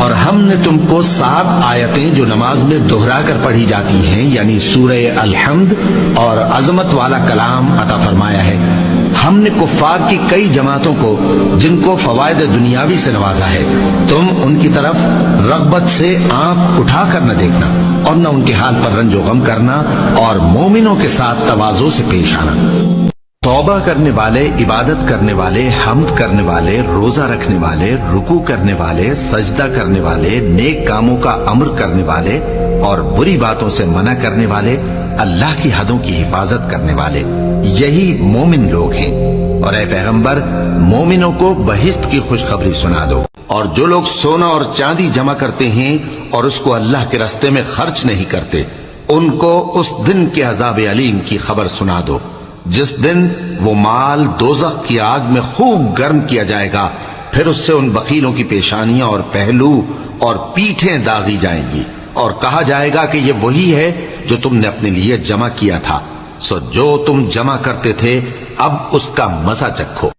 اور ہم نے تم کو 7 آیتیں جو نماز میں دہرا کر پڑھی جاتی ہیں یعنی سورہ الحمد اور عظمت والا کلام عطا فرمایا ہے۔ ہم نے کفار کی کئی جماعتوں کو جن کو فوائد دنیاوی سے نوازا ہے، تم ان کی طرف رغبت سے آنکھ اٹھا کر نہ دیکھنا اور نہ ان کے حال پر رنج و غم کرنا اور مومنوں کے ساتھ تواضع سے پیش آنا۔ توبہ کرنے والے، عبادت کرنے والے، حمد کرنے والے، روزہ رکھنے والے، رکوع کرنے والے، سجدہ کرنے والے، نیک کاموں کا امر کرنے والے اور بری باتوں سے منع کرنے والے، اللہ کی حدوں کی حفاظت کرنے والے، یہی مومن لوگ ہیں۔ اور اے پیغمبر، مومنوں کو بہشت کی خوشخبری سنا دو، اور جو لوگ سونا اور چاندی جمع کرتے ہیں اور اس کو اللہ کے راستے میں خرچ نہیں کرتے، ان کو اس دن کے عذاب علیم کی خبر سنا دو، جس دن وہ مال دوزخ کی آگ میں خوب گرم کیا جائے گا، پھر اس سے ان بخیلوں کی پیشانیاں اور پہلو اور پیٹھیں داغی جائیں گی، اور کہا جائے گا کہ یہ وہی ہے جو تم نے اپنے لیے جمع کیا تھا، سو جو تم جمع کرتے تھے اب اس کا مزہ چکھو۔